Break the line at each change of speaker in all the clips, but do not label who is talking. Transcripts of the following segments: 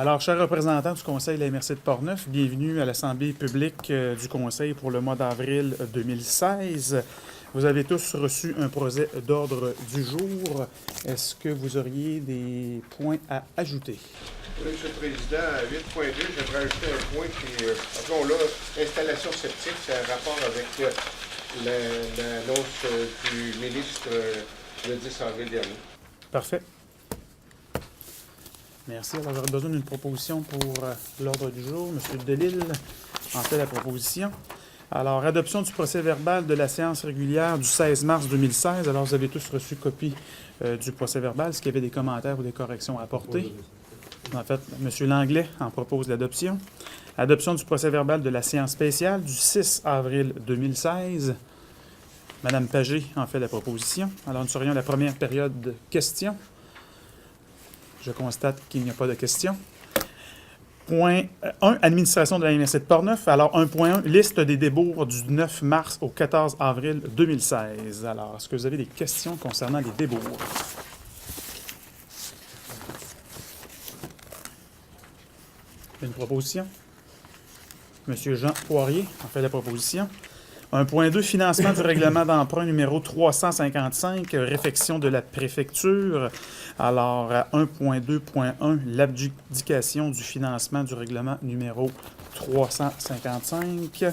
Alors, chers représentants du Conseil de la MRC de Portneuf, bienvenue à l'Assemblée publique du Conseil pour le mois d'avril 2016. Vous avez tous reçu un projet d'ordre du jour. Est-ce que vous auriez des points à ajouter?
Oui, M. le Président, à 8.2, j'aimerais ajouter un point qui, appelons là, installation septique, c'est un rapport avec l'annonce du ministre le 10 avril dernier.
Parfait. Merci. Alors, j'aurais besoin d'une proposition pour l'ordre du jour. M. Delisle en fait la proposition. Alors, adoption du procès-verbal de la séance régulière du 16 mars 2016. Alors, vous avez tous reçu copie du procès-verbal. Est-ce qu'il y avait des commentaires ou des corrections à apporter? En fait, M. Langlais en propose l'adoption. Adoption du procès-verbal de la séance spéciale du 6 avril 2016. Mme Pagé en fait la proposition. Alors, nous serions à la première période de questions. Je constate qu'il n'y a pas de questions. Point 1, administration de la MRC de Portneuf. Alors, 1.1, liste des débours du 9 mars au 14 avril 2016. Alors, est-ce que vous avez des questions concernant les débours? Une proposition? Monsieur Jean Poirier en fait la proposition. 1.2, financement du règlement d'emprunt numéro 355, réfection de la préfecture. Alors, à 1.2.1, l'abdication du financement du règlement numéro 355.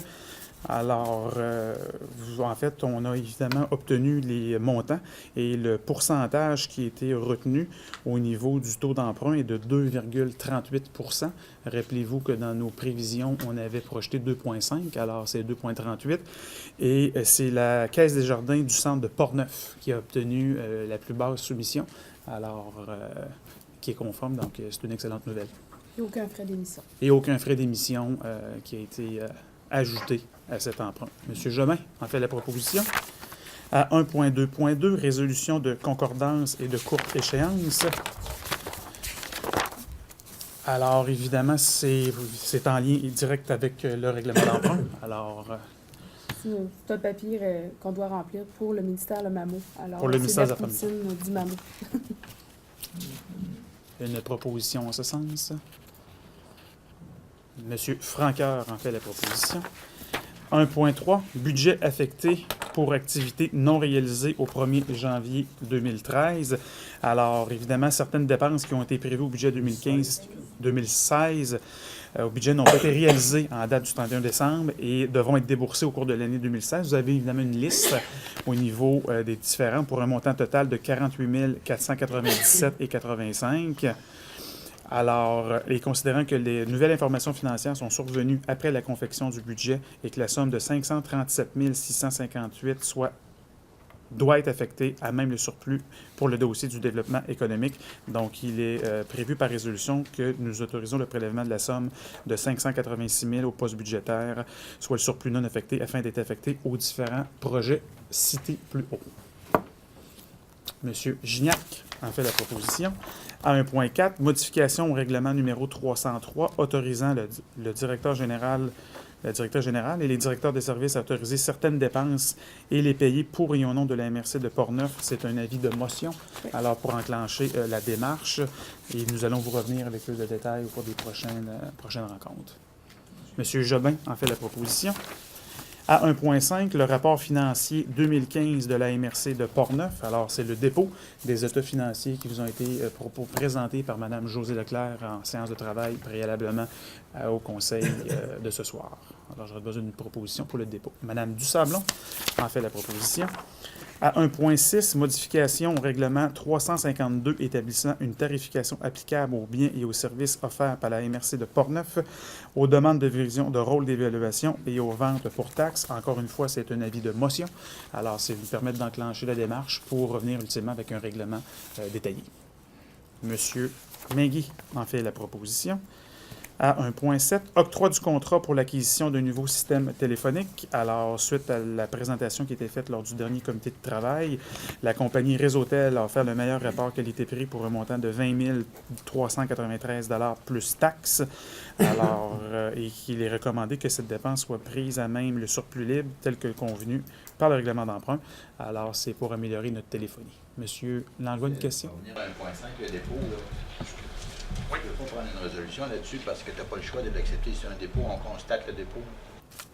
Alors, en fait, on a évidemment obtenu les montants et le pourcentage qui a été retenu au niveau du taux d'emprunt est de 2,38 %. Rappelez-vous que dans nos prévisions, on avait projeté 2,5, alors c'est 2,38. Et c'est la Caisse des jardins du centre de Portneuf qui a obtenu la plus basse soumission, alors qui est conforme, donc c'est une excellente nouvelle.
Et aucun frais d'émission.
Et aucun frais d'émission qui a été ajouté à cet emprunt. M. Jomain en fait la proposition. À 1.2.2, résolution de concordance et de courte échéance. Alors, évidemment, c'est en lien direct avec le règlement d'emprunt. Alors,
c'est un papier qu'on doit remplir pour le ministère Le Mammot. Alors,
pour le ministère de la
Famille. Du Mammot.
Une proposition en ce sens. M. Franqueur en fait la proposition. 1.3, budget affecté pour activités non réalisées au 1er janvier 2013. Alors, évidemment, certaines dépenses qui ont été prévues au budget 2015-2016 au budget n'ont pas été réalisées en date du 31 décembre et devront être déboursées au cours de l'année 2016. Vous avez évidemment une liste au niveau des différents pour un montant total de 48 497,85 $. Alors, et considérant que les nouvelles informations financières sont survenues après la confection du budget et que la somme de 537 658 doit être affectée à même le surplus pour le dossier du développement économique. Donc, il est prévu par résolution que nous autorisons le prélèvement de la somme de 586 000 au poste budgétaire, soit le surplus non affecté, afin d'être affecté aux différents projets cités plus haut. M. Gignac en fait la proposition. À 1.4, modification au règlement numéro 303, autorisant le directeur général et les directeurs des services à autoriser certaines dépenses et les payer pour et au nom de la MRC de Portneuf. C'est un avis de motion. Alors, pour enclencher la démarche, et nous allons vous revenir avec plus de détails au cours des prochaines rencontres. M. Jobin en fait la proposition. À 1.5, le rapport financier 2015 de la MRC de Portneuf. Alors, c'est le dépôt des états financiers qui vous ont été présentés par Mme Josée Leclerc en séance de travail préalablement au conseil de ce soir. Alors, j'aurais besoin d'une proposition pour le dépôt. Mme Dusablon en fait la proposition. À 1.6, modification au règlement 352 établissant une tarification applicable aux biens et aux services offerts par la MRC de Portneuf, aux demandes de révision de rôle d'évaluation et aux ventes pour taxes. Encore une fois, c'est un avis de motion. Alors, c'est vous permettre d'enclencher la démarche pour revenir ultimement avec un règlement détaillé. M. Mengui en fait la proposition. À 1.7, octroi du contrat pour l'acquisition d'un nouveau système téléphonique. Alors, suite à la présentation qui a été faite lors du dernier comité de travail, la compagnie Réseautel a offert le meilleur rapport qualité-prix pour un montant de 20 393 $ plus taxes. Alors, et qu'il est recommandé que cette dépense soit prise à même le surplus libre tel que convenu par le règlement d'emprunt. Alors, c'est pour améliorer notre téléphonie. Monsieur Langlois, une question?
On va venir à 1.5, le dépôt, là. Oui. Tu ne peux pas prendre une résolution là-dessus parce que tu n'as pas le choix de l'accepter sur un dépôt. On constate le dépôt.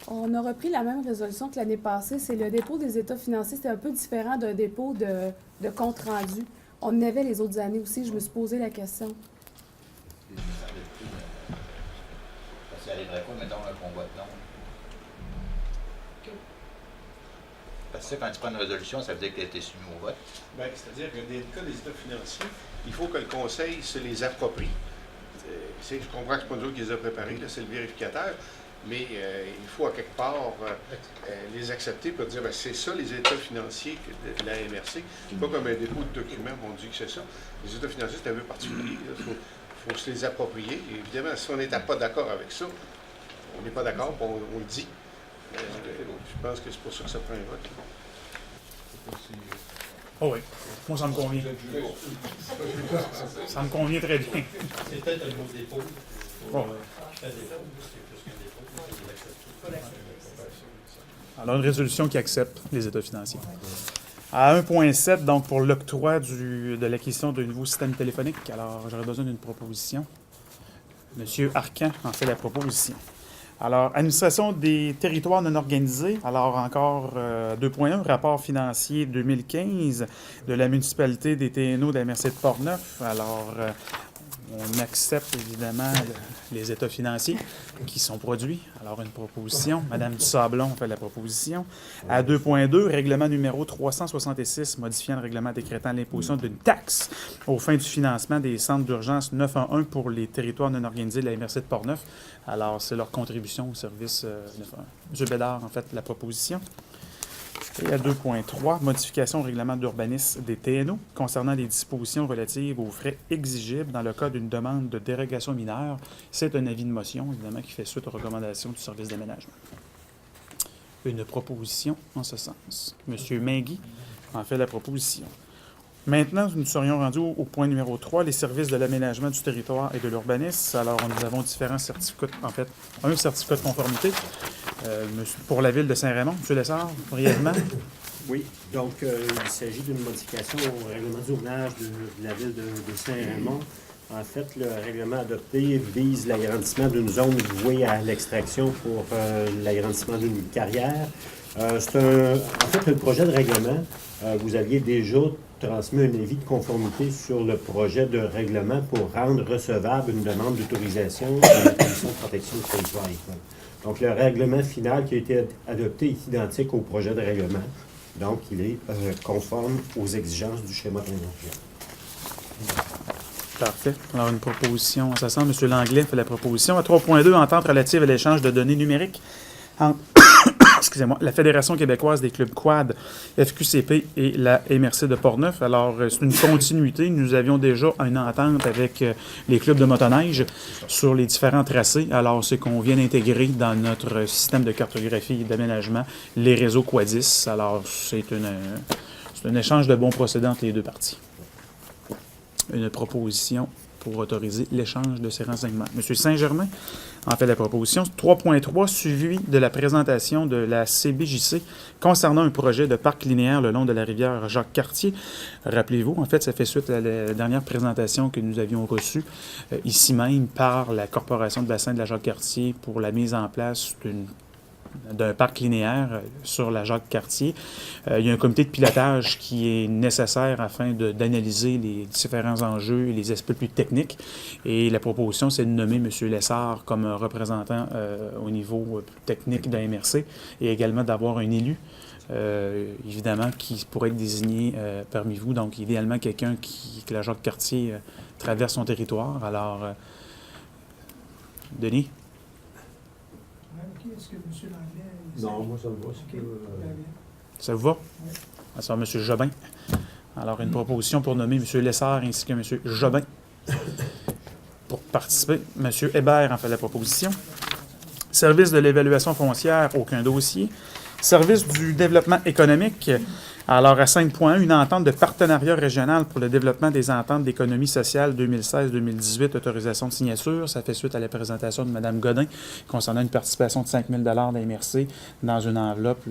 On a repris la même résolution que l'année passée. C'est le dépôt des états financiers. C'était un peu différent d'un dépôt de compte rendu. On en avait les autres années aussi. Je me suis posé la question.
Ça n'arriverait pas, mettons, qu'on vote non. Parce que quand tu prends une résolution, ça veut dire qu'elle a été soumise au vote.
Bien, c'est-à-dire que dans le cas des états financiers, il faut que le Conseil se les approprie. Je comprends que ce n'est pas nous qui les a préparés, c'est le vérificateur, mais il faut à quelque part les accepter pour dire ben, c'est ça les états financiers de la MRC. C'est pas comme un dépôt de documents, on dit que c'est ça. Les états financiers, c'est un peu particulier. Il faut se les approprier. Et évidemment, si on n'est pas d'accord avec ça, on n'est pas d'accord, on le dit. Je pense que c'est pour ça que ça prend un vote.
Oh oui, moi ça me convient. Ça me convient très bien.
C'est peut-être un gros dépôt.
Oh.
C'est plus qu'un dépôt, il faut l'accepter.
Alors, une résolution qui accepte les états financiers. À 1.7, donc pour l'octroi de l'acquisition d'un nouveau système téléphonique, alors j'aurais besoin d'une proposition. Monsieur Arcan en fait la proposition. Alors, administration des territoires non organisés. Alors, encore 2.1, rapport financier 2015 de la municipalité des TNO de la MRC de Portneuf. Alors, on accepte évidemment les états financiers qui sont produits. Alors, une proposition. Madame Dusablon fait la proposition. À 2.2, règlement numéro 366, modifiant le règlement décrétant l'imposition d'une taxe aux fins du financement des centres d'urgence 911 pour les territoires non organisés de la MRC de Portneuf. Alors, c'est leur contribution au service 911. M. Bédard, en fait, la proposition. Et à 2.3, modification au règlement d'urbanisme des TNO concernant les dispositions relatives aux frais exigibles dans le cas d'une demande de dérogation mineure. C'est un avis de motion, évidemment, qui fait suite aux recommandations du service d'aménagement. Une proposition en ce sens. M. Mingui en fait la proposition. Maintenant, nous serions rendus au point numéro 3, les services de l'aménagement du territoire et de l'urbanisme. Alors, nous avons différents certificats, en fait, un certificat de conformité pour la ville de Saint-Raymond. M. Lessard, brièvement.
Oui, donc il s'agit d'une modification au règlement d'urbanisme de la ville de Saint-Raymond. En fait, le règlement adopté vise l'agrandissement d'une zone vouée à l'extraction pour l'agrandissement d'une carrière. C'est en fait le projet de règlement. Vous aviez déjà transmis un avis de conformité sur le projet de règlement pour rendre recevable une demande d'autorisation de la Commission de protection du territoire agricole. Donc, le règlement final qui a été adopté est identique au projet de règlement. Donc, il est conforme aux exigences du schéma tendancieux.
Parfait. Alors, une proposition, ça sent, M. Langlais fait la proposition. À 3.2, entente relative à l'échange de données numériques entre excusez-moi, la Fédération québécoise des clubs quad, FQCP et la MRC de Portneuf. Alors, c'est une continuité. Nous avions déjà une entente avec les clubs de motoneige sur les différents tracés. Alors, c'est qu'on vient d'intégrer dans notre système de cartographie et d'aménagement les réseaux quadis. Alors, c'est un échange de bons procédés entre les deux parties. Une proposition pour autoriser l'échange de ces renseignements. M. Saint-Germain en fait la proposition. 3.3, suivi de la présentation de la CBJC concernant un projet de parc linéaire le long de la rivière Jacques-Cartier. Rappelez-vous, en fait, ça fait suite à la dernière présentation que nous avions reçue ici même par la Corporation de bassin de la Jacques-Cartier pour la mise en place d'un parc linéaire sur la Jacques-Cartier. Il y a un comité de pilotage qui est nécessaire afin d'analyser les différents enjeux et les aspects plus techniques. Et la proposition, c'est de nommer M. Lessard comme représentant au niveau technique de la MRC et également d'avoir un élu, évidemment, qui pourrait être désigné parmi vous. Donc, idéalement, quelqu'un que la Jacques-Cartier traverse son territoire. Alors, Denis?
Est-ce que M. Langlais...
Non, moi, ça me va.
OK.
Ça vous va?
Oui.
Ah, ça va, M. Jobin. Alors, une proposition pour nommer M. Lessard ainsi que M. Jobin. Pour participer, M. Hébert en fait la proposition. Service de l'évaluation foncière, aucun dossier. Service du développement économique. Alors, à 5.1, une entente de partenariat régional pour le développement des ententes d'économie sociale 2016-2018, autorisation de signature. Ça fait suite à la présentation de Mme Godin concernant une participation de 5 000 $ d'MRC dans une enveloppe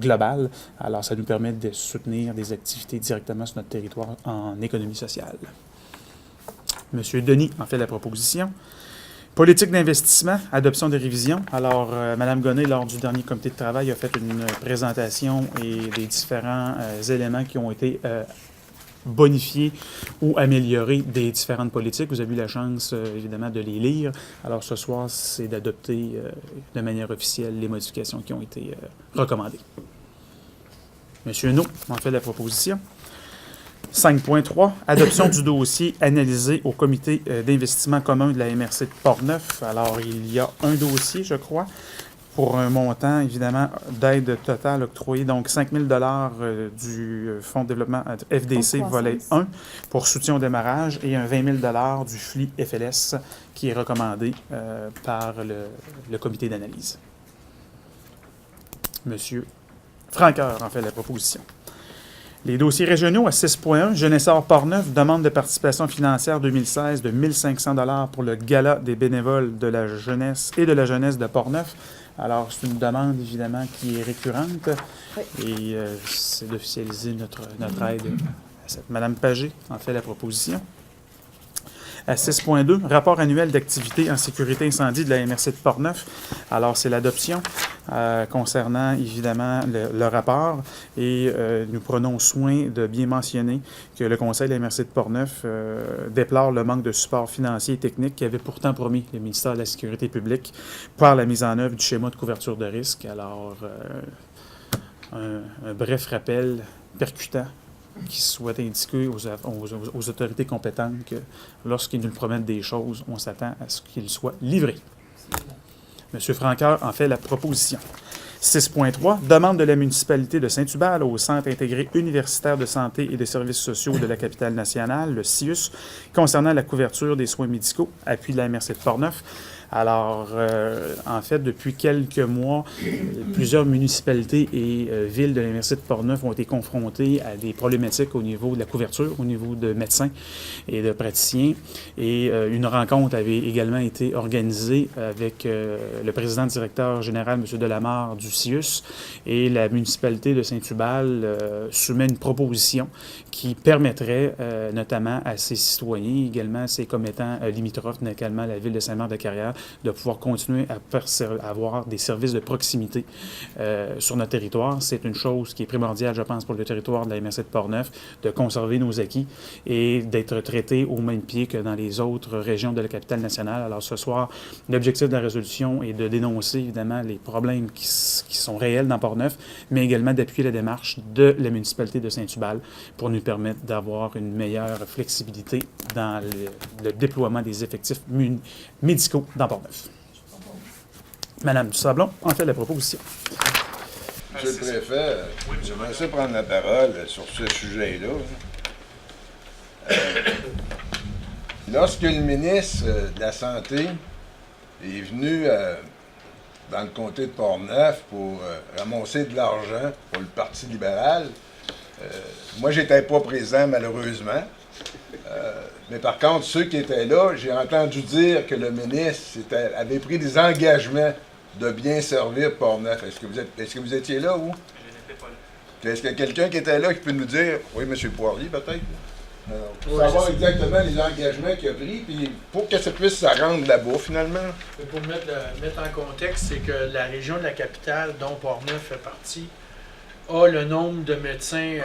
globale. Alors, ça nous permet de soutenir des activités directement sur notre territoire en économie sociale. M. Denis en fait la proposition. Politique d'investissement, adoption des révisions. Alors, Mme Gonnet, lors du dernier comité de travail, a fait une présentation et des différents éléments qui ont été bonifiés ou améliorés des différentes politiques. Vous avez eu la chance, évidemment, de les lire. Alors, ce soir, c'est d'adopter de manière officielle les modifications qui ont été recommandées. M. Hainaut en fait la proposition. 5.3, adoption du dossier analysé au comité d'investissement commun de la MRC de Portneuf. Alors, il y a un dossier, je crois, pour un montant, évidemment, d'aide totale octroyée, donc 5 000 du Fonds de développement FDC volet 1 pour soutien au démarrage et un 20 000 du FLI FLS qui est recommandé par le comité d'analyse. Monsieur Franqueur en fait la proposition. Les dossiers régionaux à 6.1, Jeunesseur Portneuf, demande de participation financière 2016 de 1 500 $ pour le gala des bénévoles de la jeunesse et de la jeunesse de Portneuf. Alors, c'est une demande, évidemment, qui est récurrente.
Oui.
Et c'est d'officialiser notre aide à cette. Madame Pagé en fait la proposition. À 6.2, rapport annuel d'activité en sécurité incendie de la MRC de Portneuf. Alors, c'est l'adoption concernant, évidemment, le rapport. Et nous prenons soin de bien mentionner que le Conseil de la MRC de Portneuf déplore le manque de support financier et technique qui avait pourtant promis le ministère de la Sécurité publique par la mise en œuvre du schéma de couverture de risque. Alors, un bref rappel percutant qui souhaite indiquer aux autorités compétentes que lorsqu'ils nous promettent des choses, on s'attend à ce qu'ils soient livrés. M. Franqueur en fait la proposition. 6.3, demande de la municipalité de Saint-Hubal au Centre intégré universitaire de santé et des services sociaux de la capitale nationale, le CIUS, concernant la couverture des soins médicaux, appui de la MRC de Portneuf. Alors, en fait, depuis quelques mois, plusieurs municipalités et villes de la MRC de Portneuf ont été confrontées à des problématiques au niveau de la couverture, au niveau de médecins et de praticiens. Et une rencontre avait également été organisée avec le président directeur général, M. Delamarre, du CIUS, et la municipalité de Saint-Hubal soumet une proposition qui permettrait notamment à ses citoyens, également ses commettants limitrophes, notamment la ville de Saint-Marc-de-Carrière, de pouvoir continuer à avoir des services de proximité sur notre territoire. C'est une chose qui est primordiale, je pense, pour le territoire de la MRC de Portneuf, de conserver nos acquis et d'être traités au même pied que dans les autres régions de la capitale nationale. Alors ce soir, l'objectif de la résolution est de dénoncer, évidemment, les problèmes qui sont réels dans Portneuf, mais également d'appuyer la démarche de la municipalité de Saint-Hubal pour nous permettre d'avoir une meilleure flexibilité dans le déploiement des effectifs médicaux dans Portneuf. Madame Dusablon en fait la proposition.
Monsieur le préfet, j'aimerais ça prendre la parole sur ce sujet-là. Lorsque le ministre de la Santé est venu dans le comté de Portneuf pour ramasser de l'argent pour le Parti libéral, moi, j'étais pas présent, malheureusement. Mais par contre, ceux qui étaient là, j'ai entendu dire que le ministre avait pris des engagements de bien servir Portneuf. Est-ce que vous étiez là, ou? Je n'étais pas là. Est-ce qu'il y a quelqu'un qui était là qui peut nous dire, oui, M. Poirier, peut-être? Pour savoir exactement les engagements qu'il a pris, puis pour que ça puisse se rendre là-bas, finalement.
Pour mettre en contexte, c'est que la région de la capitale, dont Portneuf fait partie, a le nombre de médecins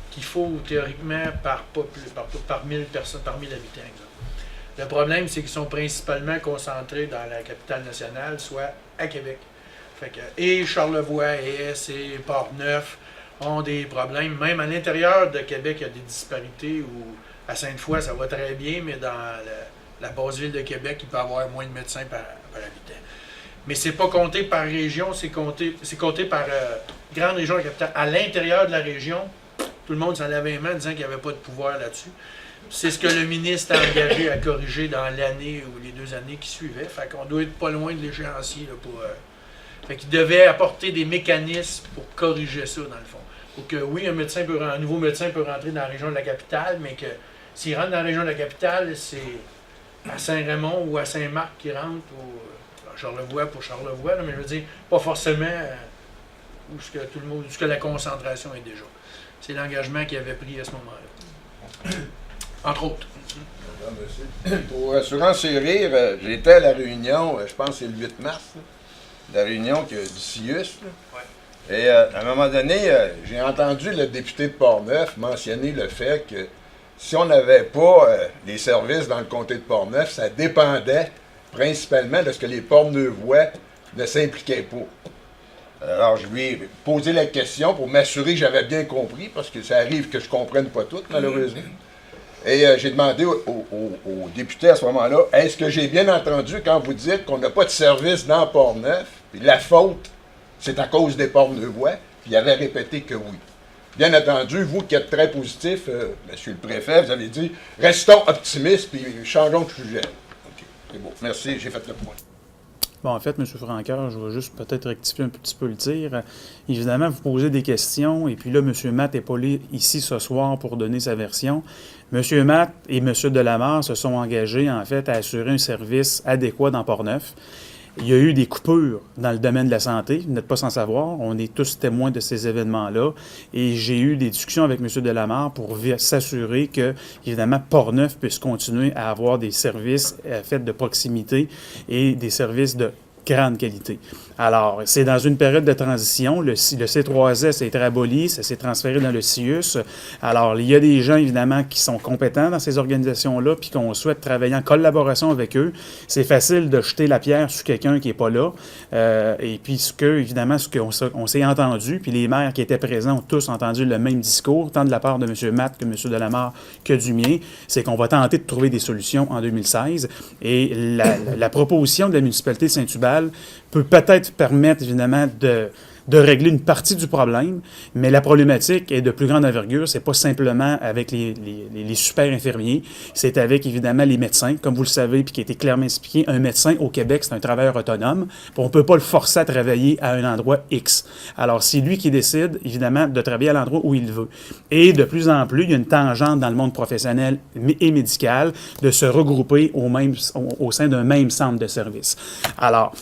qu'il faut théoriquement par 1000 personnes, par 1000 habitants. Exemple. Le problème, c'est qu'ils sont principalement concentrés dans la capitale nationale, soit à Québec. Fait que, et Charlevoix, et Portneuf ont des problèmes. Même à l'intérieur de Québec, il y a des disparités où à Sainte-Foy, ça va très bien, mais dans la basse ville de Québec, il peut y avoir moins de médecins par habitant. Mais c'est pas compté par région, c'est compté par grande région de la capitale. À l'intérieur de la région, tout le monde s'en lavait les mains en disant qu'il n'y avait pas de pouvoir là-dessus. C'est ce que le ministre a engagé à corriger dans l'année ou les 2 années qui suivaient. Fait qu'on doit être pas loin de l'échéancier là, pour. Fait qu'il devait apporter des mécanismes pour corriger ça, dans le fond. Pour que, oui, un nouveau médecin peut rentrer dans la région de la capitale, mais que s'il rentre dans la région de la capitale, c'est à Saint-Raymond ou à Saint-Marc qu'il rentre, ou à Charlevoix pour Charlevoix, là, mais je veux dire, pas forcément où ce que la concentration est déjà. C'est l'engagement qu'il avait pris à ce moment-là. Entre autres.
Ah, merci. Pour Assurance et Rire, j'étais à la réunion, je pense que c'est le 8 mars, là, la réunion du CIUS. Là. Et à un moment donné, j'ai entendu le député de Portneuf mentionner le fait que si on n'avait pas les services dans le comté de Portneuf, ça dépendait principalement de ce que les Portneuvois ne s'impliquaient pas. Alors, je lui ai posé la question pour m'assurer que j'avais bien compris, parce que ça arrive que je ne comprenne pas tout, malheureusement. Et j'ai demandé au député à ce moment-là, est-ce que j'ai bien entendu quand vous dites qu'on n'a pas de service dans Portneuf, puis la faute, c'est à cause des Portneuvois, puis il avait répété que oui. Bien entendu, vous qui êtes très positif, monsieur le préfet, vous avez dit, restons optimistes, puis changeons de sujet. OK, c'est beau. Merci, j'ai fait le point.
Bon, en fait, M. Franqueur, je vais juste peut-être rectifier un petit peu le tir. Évidemment, vous posez des questions, et puis là, M. Matt n'est pas là ici ce soir pour donner sa version. M. Matt et M. Delamarre se sont engagés, en fait, à assurer un service adéquat dans Portneuf. Il y a eu des coupures dans le domaine de la santé, vous n'êtes pas sans savoir. On est tous témoins de ces événements-là. Et j'ai eu des discussions avec M. Delamarre pour s'assurer que, évidemment, Portneuf puisse continuer à avoir des services faits de proximité et des services de grande qualité. Alors, c'est dans une période de transition. Le C3S a été aboli, ça s'est transféré dans le CIUS. Alors, il y a des gens, évidemment, qui sont compétents dans ces organisations-là, puis qu'on souhaite travailler en collaboration avec eux. C'est facile de jeter la pierre sur quelqu'un qui n'est pas là. Et puis, évidemment, ce qu'on s'est entendu, puis les maires qui étaient présents ont tous entendu le même discours, tant de la part de M. Matt que M. Delamarre que du mien, c'est qu'on va tenter de trouver des solutions en 2016. Et la proposition de la municipalité de Saint-Hubal peut peut-être permettre, évidemment, de régler une partie du problème, mais la problématique est de plus grande envergure. C'est pas simplement avec les super infirmiers, c'est avec, évidemment, les médecins. Comme vous le savez, puis qui a été clairement expliqué, un médecin au Québec, c'est un travailleur autonome. On ne peut pas le forcer à travailler à un endroit X. Alors, c'est lui qui décide, évidemment, de travailler à l'endroit où il veut. Et de plus en plus, il y a une tangente dans le monde professionnel et médical de se regrouper au sein d'un même centre de service. Alors,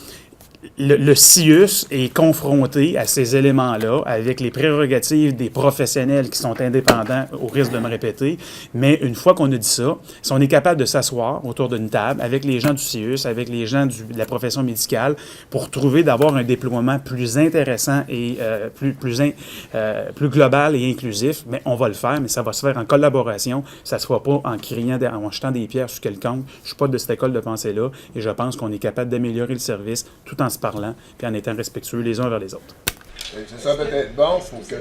le CIUS est confronté à ces éléments-là, avec les prérogatives des professionnels qui sont indépendants, au risque de me répéter. Mais une fois qu'on a dit ça, si on est capable de s'asseoir autour d'une table avec les gens du CIUS, avec les gens de la profession médicale, pour d'avoir un déploiement plus intéressant et plus global et inclusif, mais on va le faire, mais ça va se faire en collaboration. Ça ne se fera pas en criant, en jetant des pierres sur quelqu'un. Je ne suis pas de cette école de pensée-là, et je pense qu'on est capable d'améliorer le service tout en se parlant, puis en étant respectueux les uns vers les autres.
C'est ça peut-être bon pour que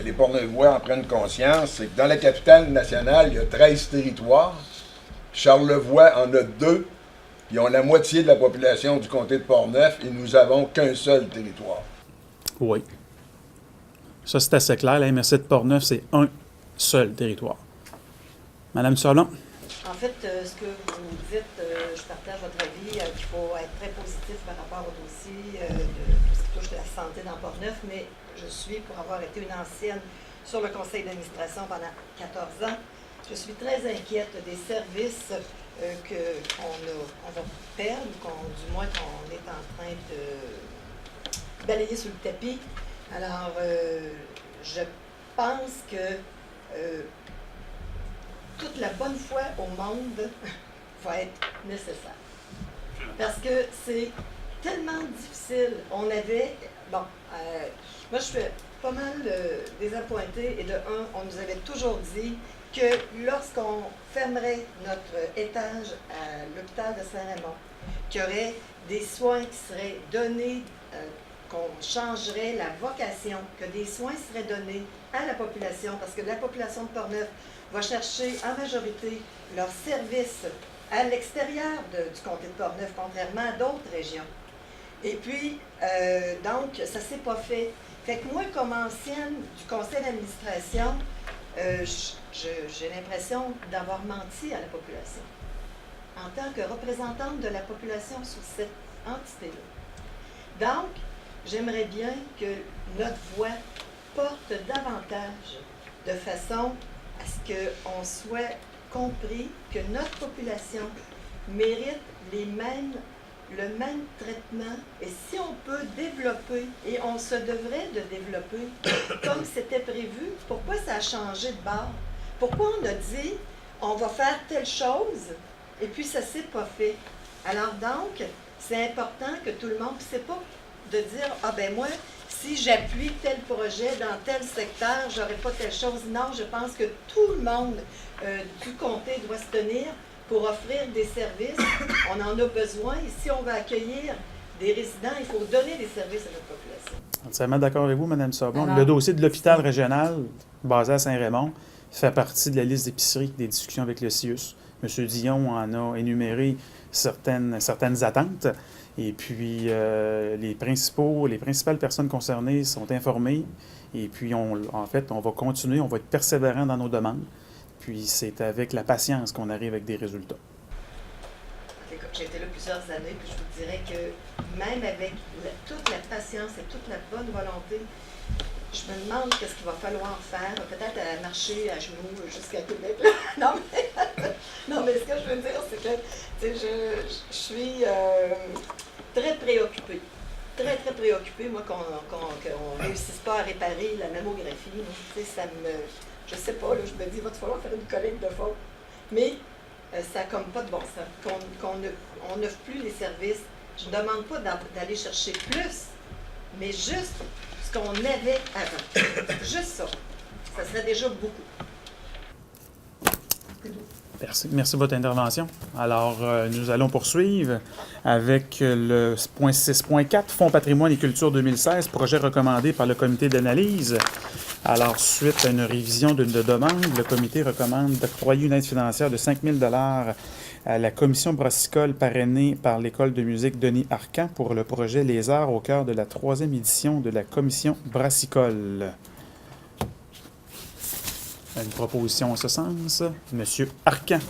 les Portneuvois en prennent conscience. C'est que dans la capitale nationale, il y a 13 territoires. Charlevoix en a 2. Ils ont la moitié de la population du comté de Portneuf et nous n'avons qu'un seul territoire.
Oui. Ça, c'est assez clair. La MRC de Portneuf, c'est un seul territoire. Madame Solon?
En fait, ce que vous dites, je partage votre avis qu'il faut être très positif par rapport au dossier de tout ce qui touche la santé dans Portneuf, mais je suis, pour avoir été une ancienne sur le conseil d'administration pendant 14 ans, je suis très inquiète des services qu'on va perdre, du moins qu'on est en train de balayer sous le tapis. Alors, je pense que toute la bonne foi au monde va être nécessaire. Parce que c'est tellement difficile. On avait... moi je suis pas mal désappointée, et de un, on nous avait toujours dit que lorsqu'on fermerait notre étage à l'hôpital de Saint-Raymond, qu'il y aurait des soins qui seraient donnés, qu'on changerait la vocation, que des soins seraient donnés à la population, parce que la population de Portneuf va chercher en majorité leurs services à l'extérieur du comté de Portneuf, contrairement à d'autres régions. Et puis, donc, ça ne s'est pas fait. Fait que moi, comme ancienne du conseil d'administration, j'ai l'impression d'avoir menti à la population, en tant que représentante de la population sur cette entité-là. Donc, j'aimerais bien que notre voix porte davantage, de façon à ce qu'on soit compris que notre population mérite les mêmes le même traitement. Et si on peut développer, et on se devrait de développer comme c'était prévu, pourquoi ça a changé de bord? Pourquoi on a dit, on va faire telle chose, et puis ça s'est pas fait? Alors donc, c'est important que tout le monde, c'est pas de dire, ah ben moi, si j'appuie tel projet dans tel secteur, j'aurai pas telle chose. Non, je pense que tout le monde du comté doit se tenir pour offrir des services. On en a besoin. Et si on va accueillir des résidents, il faut donner des services à notre population.
Entièrement d'accord avec vous, Mme Sablon.
Alors,
Le dossier de l'hôpital régional basé à Saint-Raymond fait partie de la liste d'épicerie des discussions avec le CIUS. M. Dion en a énuméré certaines attentes. Et puis, les principales personnes concernées sont informées. Et puis, on va continuer, on va être persévérant dans nos demandes. Puis, c'est avec la patience qu'on arrive avec des résultats.
Écoute, j'ai été là plusieurs années, puis je vous dirais que même avec toute la patience et toute la bonne volonté, je me demande qu'est-ce qu'il va falloir faire. Peut-être à marcher à genoux jusqu'à Québec. non, mais ce que je veux dire, c'est que je suis très préoccupée. Très, très préoccupée, moi, qu'on ne réussisse pas à réparer la mammographie. Ça me... Je sais pas, là, je me dis, il va falloir faire une collecte de fonds. Mais ça n'a comme pas de bon sens. On n'offre plus les services. Je ne demande pas d'aller chercher plus, mais juste ce qu'on avait avant. Juste ça. Ça serait déjà beaucoup.
Merci de votre intervention. Alors, nous allons poursuivre avec le point 6.4, Fonds patrimoine et culture 2016, projet recommandé par le comité d'analyse. Alors, suite à une révision d'une demande, le comité recommande d'octroyer une aide financière de 5 000 $ à la commission brassicole parrainée par l'École de musique Denis Arcand pour le projet Les Arts au cœur de la 3e édition de la commission brassicole. Une proposition en ce sens. Monsieur Arcand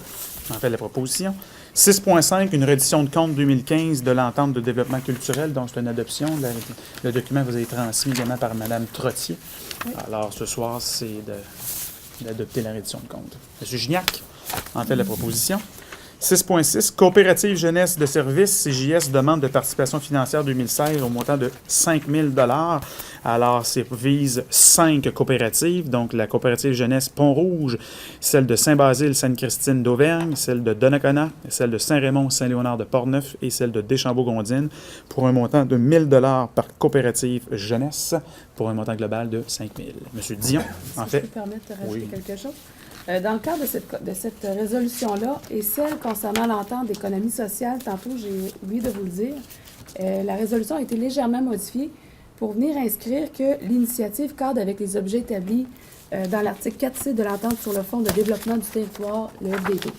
en fait la proposition. 6.5, une reddition de compte 2015 de l'entente de développement culturel, donc c'est une adoption. Le document vous est transmis également par Mme Trottier. Oui. Alors, ce soir, c'est d'adopter la reddition de compte. Monsieur Gignac en fait la proposition. 6.6, Coopérative Jeunesse de services, CJS, demande de participation financière 2016 au montant de 5 000 $. Alors, ça vise 5 coopératives, donc la coopérative Jeunesse Pont-Rouge, celle de Saint-Basile, Sainte-Christine d'Auvergne, celle de Donnacona, celle de Saint-Raymond, Saint-Léonard de Portneuf et celle de Deschambault-Gondine, pour un montant de 1 000 $ par coopérative Jeunesse, pour un montant global de 5 000 $. Monsieur Dion, en fait.
Si je peux me permettre de rajouter quelque chose. Dans le cadre de cette résolution-là et celle concernant l'entente d'économie sociale, tantôt j'ai oublié de vous le dire, la résolution a été légèrement modifiée pour venir inscrire que l'initiative cadre avec les objets établis dans l'article 4C de l'entente sur le Fonds de développement du territoire, le FDT.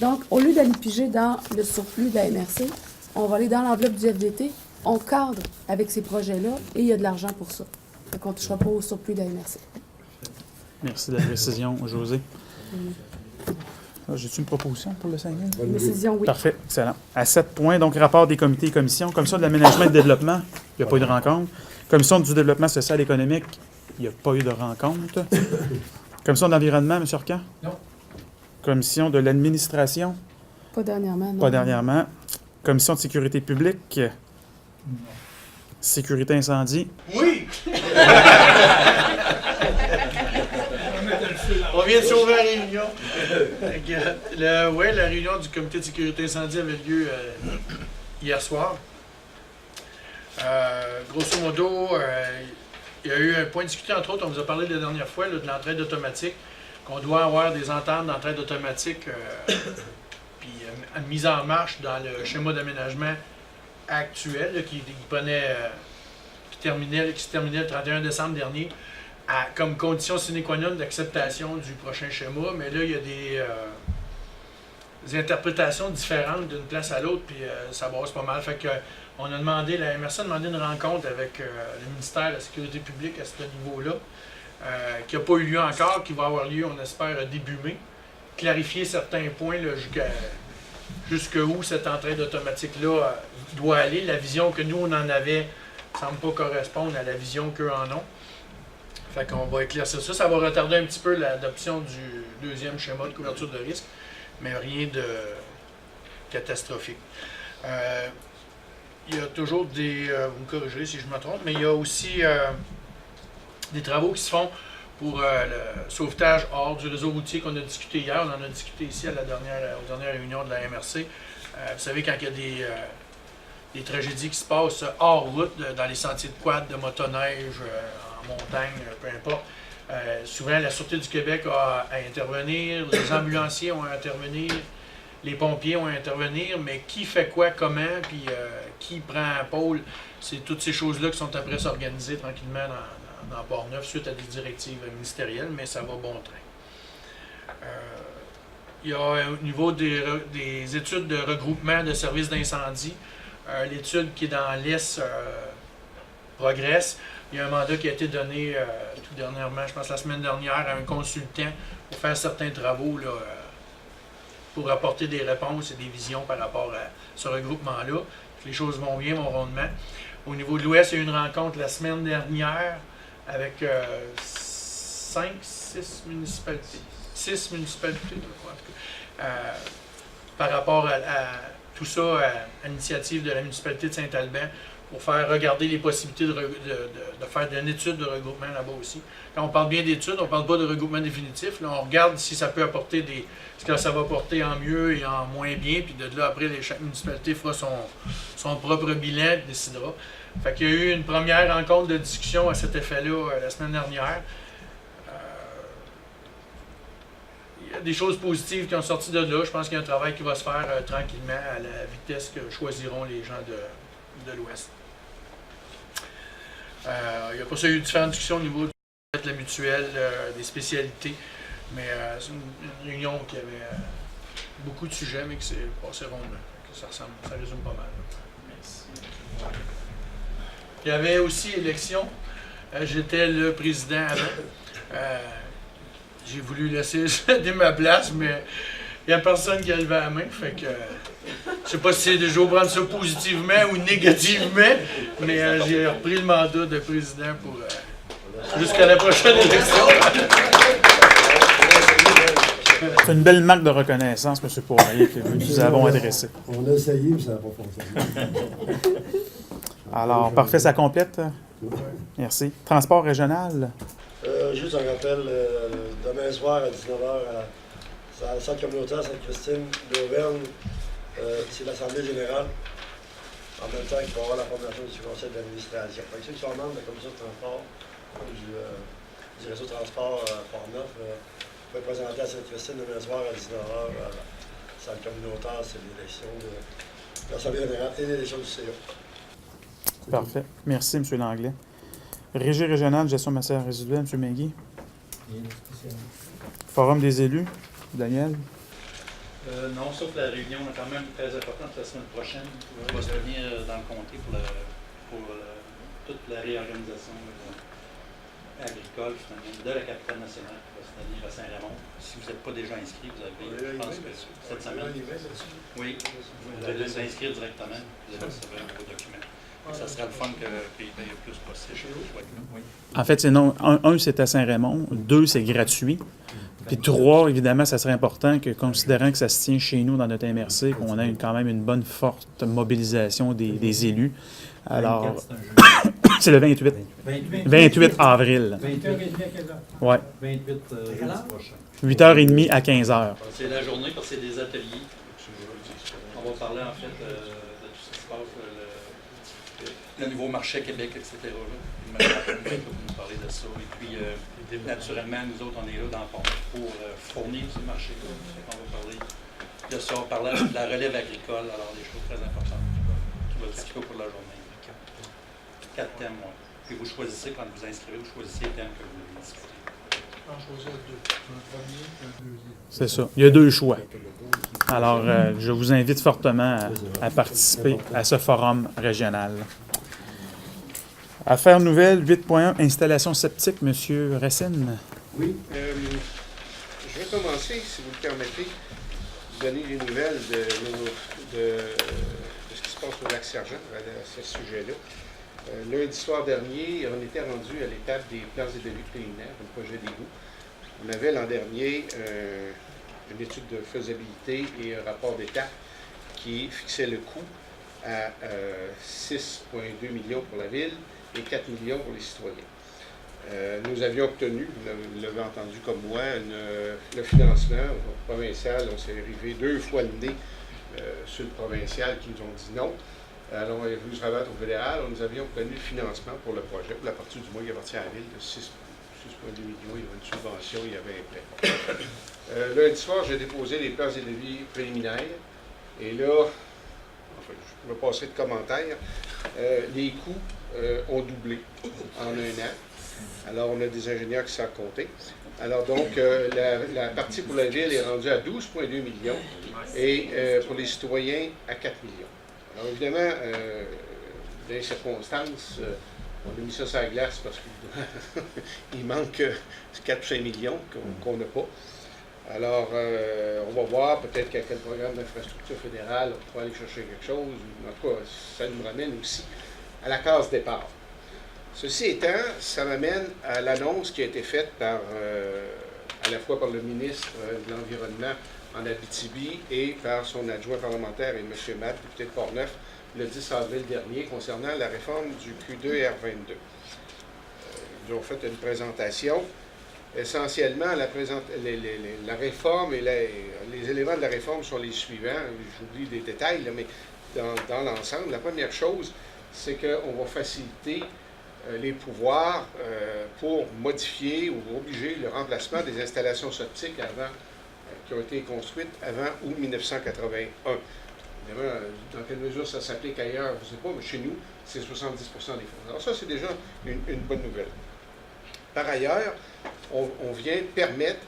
Donc, au lieu d'aller piger dans le surplus de la MRC, on va aller dans l'enveloppe du FDT, on cadre avec ces projets-là et il y a de l'argent pour ça. Donc, on ne touchera pas au surplus de la MRC.
Merci de la précision, José. J'ai-tu une proposition pour le 5 000?
Une décision, oui.
Parfait, excellent. À 7 points, donc rapport des comités et commissions. Commission de l'aménagement et de développement, il n'y a pas eu de rencontre. Commission du développement social et économique, il n'y a pas eu de rencontre. Commission de l'environnement, M. Arcand?
Non.
Commission de l'administration?
Pas dernièrement, non.
Pas dernièrement. Commission de sécurité publique? Non. Sécurité incendie?
Oui! On vient de sauver la réunion. La réunion du comité de sécurité incendie avait lieu hier soir. Grosso modo, il y a eu un point discuté, entre autres, on vous a parlé la dernière fois là, de l'entraide automatique, qu'on doit avoir des ententes d'entraide automatique puis mise en marche dans le schéma d'aménagement actuel là, qui se terminait le 31 décembre dernier. Comme condition sine qua non d'acceptation du prochain schéma, mais là, il y a des interprétations différentes d'une place à l'autre, puis ça brasse pas mal. Fait que on a demandé, la MRC a demandé une rencontre avec le ministère de la Sécurité publique à ce niveau-là, qui n'a pas eu lieu encore, qui va avoir lieu, on espère, début mai. Clarifier certains points là, jusqu'où cette entraide automatique-là doit aller. La vision que nous, on en avait ne semble pas correspondre à la vision qu'eux en ont. Fait qu'on va éclaircir ça. Ça va retarder un petit peu l'adoption du deuxième schéma de couverture de risque, mais rien de catastrophique. il y a toujours des, vous me corrigerez si je me trompe, mais il y a aussi des travaux qui se font pour le sauvetage hors du réseau routier qu'on a discuté hier. On en a discuté ici aux dernières réunions de la MRC. Vous savez, quand il y a des tragédies qui se passent hors route, dans les sentiers de quad, de motoneige, en montagne, peu importe, souvent la Sûreté du Québec a à intervenir, les ambulanciers ont à intervenir, les pompiers ont à intervenir, mais qui fait quoi, comment, puis qui prend un pôle, c'est toutes ces choses-là qui sont après s'organiser tranquillement dans Port-Neuf suite à des directives ministérielles, mais ça va bon train. Il y a au niveau des études de regroupement de services d'incendie, l'étude qui est dans l'Est progresse. Il y a un mandat qui a été donné tout dernièrement, je pense la semaine dernière, à un consultant pour faire certains travaux là, pour apporter des réponses et des visions par rapport à ce regroupement-là. Les choses vont bien, vont rondement. Au niveau de l'Ouest, il y a eu une rencontre la semaine dernière avec 6 municipalités. 6 municipalités, je crois, en tout cas, par rapport à tout ça, à l'initiative de la municipalité de Saint-Alban, pour faire regarder les possibilités de faire une étude de regroupement là-bas aussi. Quand on parle bien d'études, on ne parle pas de regroupement définitif. Là, on regarde si ça peut apporter ce que ça va apporter en mieux et en moins bien, puis de là, après, chaque municipalité fera son propre bilan et décidera. Fait qu'il y a eu une première rencontre de discussion à cet effet-là la semaine dernière. Il y a des choses positives qui ont sorti de là. Je pense qu'il y a un travail qui va se faire tranquillement à la vitesse que choisiront les gens de l'Ouest. Il y a pas ça, il y a eu différentes discussions au niveau de la mutuelle, des spécialités, mais c'est une réunion qui avait beaucoup de sujets, mais qui s'est passé rondement. Ça résume pas mal. Merci. Il y avait aussi élection. J'étais le président avant. J'ai voulu laisser céder ma place, mais il n'y a personne qui a levé la main. Fait que je sais pas si je vais prendre ça positivement ou négativement, mais j'ai repris le mandat de président pour jusqu'à la prochaine élection.
C'est une belle marque de reconnaissance, M. Poirier, que nous avons adressée.
On a essayé, mais ça n'a pas fonctionné.
Alors, parfait, ça complète. Merci. Transport régional.
Juste un rappel, demain soir à 19h, à la salle communautaire Sainte-Christine d'Auvergne, c'est l'Assemblée générale. En même temps qu'il va y avoir la formation du conseil d'administration. Ceux qui sont membres de la commission de transport du réseau de transport Port-Neuf, vous pouvez présenter à Sainte-Christine demain soir à 19h à la salle communautaire. C'est l'élection de l'Assemblée générale et l'élection du CA.
Parfait. Merci, M. Langlais. Régie régionale, gestion matière résiduelle, M. Megui. Forum des élus, Daniel.
Non, sauf la réunion quand même très importante la semaine prochaine. On va se tenir dans le comté pour toute la réorganisation agricole finalement, de la capitale nationale qui va se tenir à Saint-Raymond. Si vous n'êtes pas déjà inscrit, vous avez, je pense que cette semaine. Oui, vous allez vous inscrire directement, vous allez recevoir vos documents. Ça sera le fun qu'il y ait le plus possible. Oui.
En fait, c'est non. Un, c'est à Saint-Raymond. 2, c'est gratuit. Puis 3, évidemment, ça serait important que, considérant que ça se tient chez nous dans notre MRC, qu'on ait quand même une bonne, forte mobilisation des élus. Alors, c'est le 28. 28 avril.
28 à quelle heure?
Oui.
28 jeudi prochain.
8h30 à 15h.
C'est la journée parce que c'est des ateliers. On va parler en fait de tout ce qui se passe, le nouveau marché Québec, etc. Vous nous parler de ça. Et puis, naturellement, nous autres, on est là dans le fond pour fournir ce marché-là. On va parler de ça, parler de la relève agricole, alors des choses très importantes qui vont discuter au cours de la journée. 4 thèmes, oui. Puis vous choisissez, quand vous inscrivez, vous choisissez les thèmes que vous voulez discuter.
On choisit 2. Un premier et un deuxième.
C'est ça. Il y a 2 choix. Alors, je vous invite fortement à participer à ce forum régional. Affaires nouvelles 8.1, installation septique, M. Racine.
Oui. Je vais commencer, si vous le permettez, donner les nouvelles de ce qui se passe au Lac-Sergent à ce sujet-là. Lundi soir dernier, on était rendu à l'étape des plans et devis préliminaires, le projet d'égout. On avait l'an dernier une étude de faisabilité et un rapport d'étape qui fixait le coût à 6,2 millions pour la ville et 4 millions pour les citoyens. Nous avions obtenu, vous l'avez entendu comme moi, le financement provincial. On s'est arrivé 2 fois le nez sur le provincial qui nous ont dit non. Alors, on a voulu se rabattre au fédéral. Nous avions obtenu le financement pour le projet, pour la partie du mois qui appartient à la ville de 6,2 millions. Il y avait une subvention, il y avait un prêt. Lundi soir, j'ai déposé les plans et devis préliminaires. Et là, enfin, je me passerai de commentaires. Les coûts ont doublé en un an. Alors, on a des ingénieurs qui savent compter. Alors, donc, la partie pour la ville est rendue à 12,2 millions et pour les citoyens à 4 millions. Alors, évidemment, dans les circonstances, on a mis ça sur la glace parce qu'il manque 4 ou 5 millions qu'on n'a pas. Alors, on va voir, peut-être qu'avec le programme d'infrastructure fédérale, on pourra aller chercher quelque chose. En tout cas, ça nous ramène aussi à la case départ. Ceci étant, ça m'amène à l'annonce qui a été faite par, à la fois par le ministre de l'Environnement en Abitibi et par son adjoint parlementaire et M. Matt, député de Portneuf, le 10 avril dernier, concernant la réforme du Q2 R22. Ils ont fait une présentation. Essentiellement, la réforme et les éléments de la réforme sont les suivants. J'oublie des détails, là, mais dans l'ensemble, la première chose, c'est qu'on va faciliter les pouvoirs pour modifier ou obliger le remplacement des installations optiques qui ont été construites avant août 1981. Évidemment, dans quelle mesure ça s'applique ailleurs, je ne sais pas, mais chez nous, c'est 70% des fonds. Alors ça, c'est déjà une bonne nouvelle. Par ailleurs, on vient permettre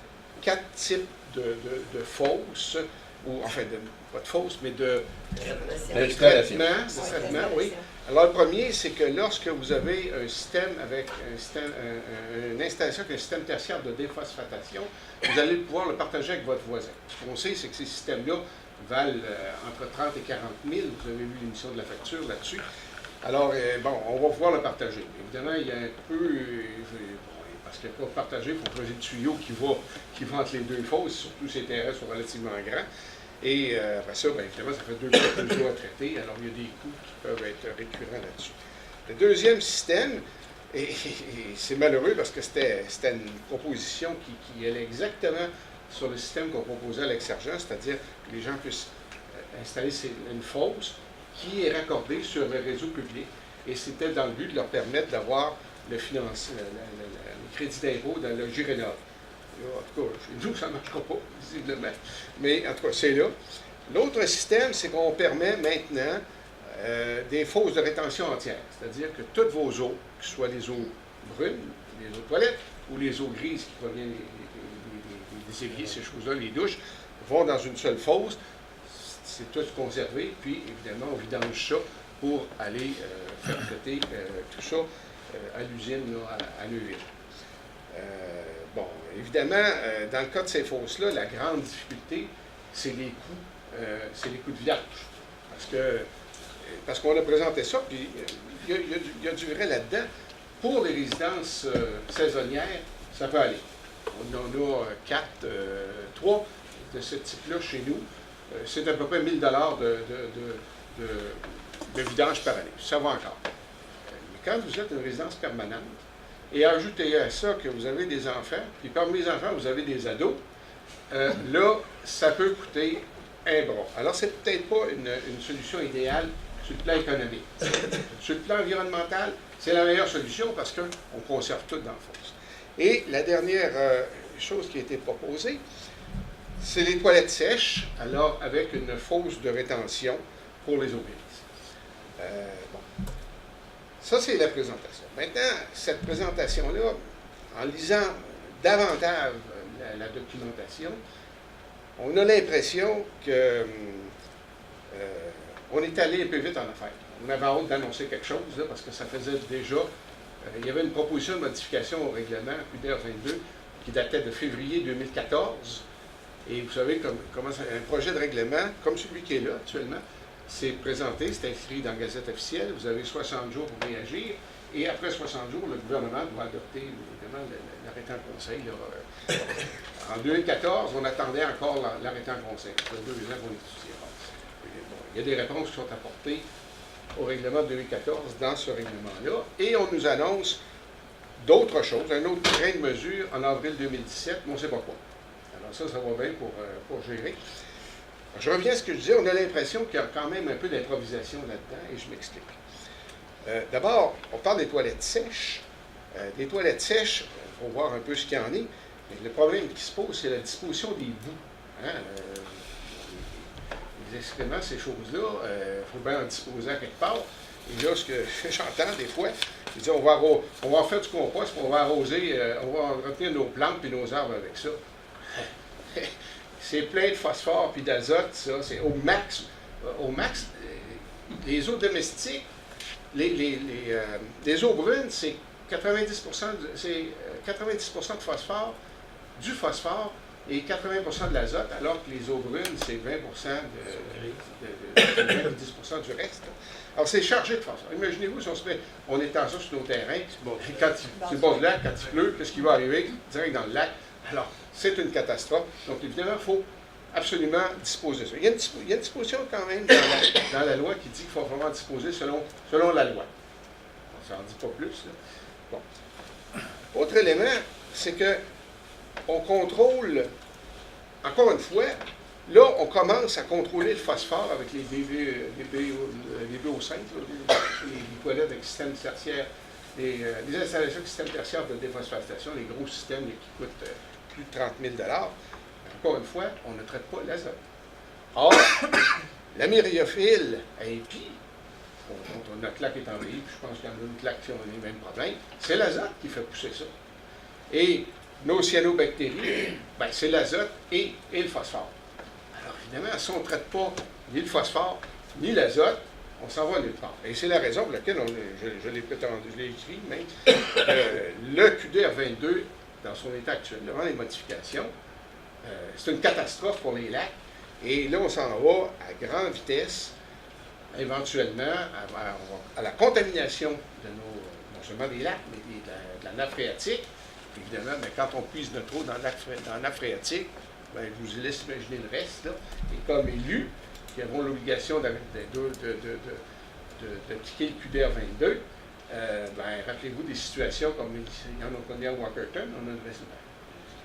4 types de fausses, ou enfin, pas de fausses, mais de traitement, oui. Alors, le premier, c'est que lorsque vous avez un système avec une installation avec un système tertiaire de déphosphatation, vous allez pouvoir le partager avec votre voisin. Ce qu'on sait, c'est que ces systèmes-là valent entre 30 et 40 000. Vous avez vu l'émission de la facture là-dessus. Alors, bon, on va pouvoir le partager. Évidemment, il y a un peu... parce que pour partager, il faut creuser le tuyau qui va entre les deux fosses, surtout si les terrains sont relativement grands. Et après ça, bien évidemment, ça fait 2 jours à traiter, alors il y a des coûts qui peuvent être récurrents là-dessus. Le deuxième système, et c'est malheureux parce que c'était une proposition qui allait exactement sur le système qu'on proposait à l'ex-sergent, c'est-à-dire que les gens puissent installer une fosse qui est raccordée sur le réseau public, et c'était dans le but de leur permettre d'avoir le crédit d'impôt dans le GIRENA. En tout cas, chez nous, ça ne marchera pas, visiblement. Mais en tout cas, c'est là. L'autre système, c'est qu'on permet maintenant des fosses de rétention entières. C'est-à-dire que toutes vos eaux, que ce soit les eaux brunes, les eaux de toilette, ou les eaux grises qui proviennent des éviers, ces choses-là, les douches, vont dans une seule fosse. C'est tout conservé. Puis, évidemment, on vidange ça pour aller faire traiter tout ça à l'usine à Neuville. Bon, évidemment, dans le cas de ces fosses-là, la grande difficulté, c'est les coûts de vidange. Parce qu'on a présenté ça, puis il y a du vrai là-dedans. Pour les résidences saisonnières, ça peut aller. On en a 3 de ce type-là chez nous. C'est à peu près 1 000 de vidange par année. Ça va encore. Mais quand vous êtes une résidence permanente, et ajoutez à ça que vous avez des enfants, puis parmi les enfants, vous avez des ados, là, ça peut coûter un bras. Alors, c'est peut-être pas une solution idéale sur le plan économique. Sur le plan environnemental, c'est la meilleure solution parce qu'on conserve tout dans la fosse. Et la dernière chose qui a été proposée, c'est les toilettes sèches, alors avec une fosse de rétention pour les eaux grises. Bon. Ça, c'est la présentation. Maintenant, cette présentation-là, en lisant davantage la documentation, on a l'impression que on est allé un peu vite en affaires. On avait hâte d'annoncer quelque chose, là, parce que ça faisait déjà... il y avait une proposition de modification au règlement QDR22 qui datait de février 2014. Et vous savez comment un projet de règlement, comme celui qui est là actuellement, c'est présenté, c'est inscrit dans la Gazette officielle, vous avez 60 jours pour réagir, et après 60 jours, le gouvernement doit adopter évidemment l'arrêté en conseil. Là. En 2014, on attendait encore l'arrêté en conseil. Ça fait 2 ans qu'on étudie. Bon, il y a des réponses qui sont apportées au règlement de 2014 dans ce règlement-là. Et on nous annonce d'autres choses, un autre train de mesure en avril 2017, mais on ne sait pas quoi. Alors ça va bien pour gérer. Alors, je reviens à ce que je disais, on a l'impression qu'il y a quand même un peu d'improvisation là-dedans, et je m'explique. D'abord, on parle des toilettes sèches. Des toilettes sèches, il faut voir un peu ce qu'il y en est. Mais le problème qui se pose, c'est la disposition des bouts. Hein? Les excréments, ces choses-là, il faut bien en disposer à quelque part. Et là, ce que j'entends des fois, ils disent on va en faire du compost, puis on va arroser, on va retenir nos plantes et nos arbres avec ça. C'est plein de phosphore puis d'azote, ça. C'est au max. Au max, les eaux domestiques, les eaux brunes, c'est 90%, de phosphore, du phosphore, et 80% de l'azote, alors que les eaux brunes, c'est 20% de 10% du reste. Alors, c'est chargé de phosphore. Imaginez-vous si on étend ça sur nos terrains, sur le bord du lac, quand il pleut, qu'est-ce qui va arriver? Direct dans le lac. Alors, c'est une catastrophe. Donc, évidemment, il faut absolument disposer de ça. Il y a une disposition quand même dans la loi qui dit qu'il faut vraiment disposer selon la loi. On ne s'en dit pas plus. Là. Bon. Autre élément, c'est que on contrôle, encore une fois, là, on commence à contrôler le phosphore avec les BO5, les toilettes avec système tertiaire, les installations avec système tertiaire de déphosphatation, les gros systèmes qui coûtent plus de 30 000 $. Encore une fois, on ne traite pas l'azote. Or, la myriophylle à épi, notre lac est envahi, je pense qu'il y en a une lac qui a les mêmes problèmes, c'est l'azote qui fait pousser ça. Et nos cyanobactéries, ben, c'est l'azote et le phosphore. Alors évidemment, si on ne traite pas ni le phosphore, ni l'azote, on s'en va nulle part. Et c'est la raison pour laquelle je l'ai écrit même, le QDR22, dans son état actuel, devant les modifications, c'est une catastrophe pour les lacs. Et là, on s'en va à grande vitesse, éventuellement, à la contamination de non seulement des lacs, mais de la nappe phréatique. Évidemment, mais quand on puise notre eau dans la nappe phréatique, ben, je vous laisse imaginer le reste. Là. Et comme élus, qui avons l'obligation d'appliquer le QDR22, ben, rappelez-vous des situations comme il y en a connu à Walkerton, c'est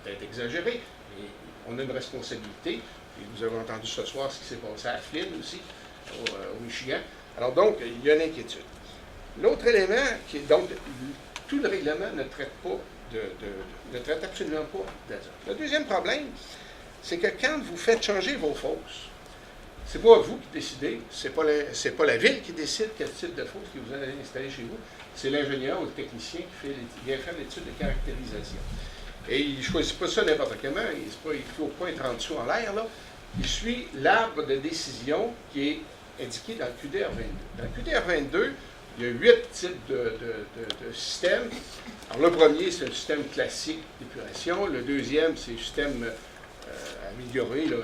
peut-être exagéré, mais on a une responsabilité. Et vous avez entendu ce soir ce qui s'est passé à Flynn aussi, au Michigan. Alors donc, il y a une inquiétude. L'autre élément, qui est donc, tout le règlement ne traite pas ne traite absolument pas d'azote. Le deuxième problème, c'est que quand vous faites changer vos fosses, c'est pas vous qui décidez, c'est pas la ville qui décide quel type de fosse que vous allez installer chez vous, c'est l'ingénieur ou le technicien qui vient faire l'étude de caractérisation. Et il ne choisit pas ça n'importe comment, il ne faut pas être en dessous en l'air, là. Il suit l'arbre de décision qui est indiqué dans le QDR22. Dans le QDR22, il y a 8 types de systèmes. Alors, le premier, c'est un système classique d'épuration. Le deuxième, c'est un système amélioré, là,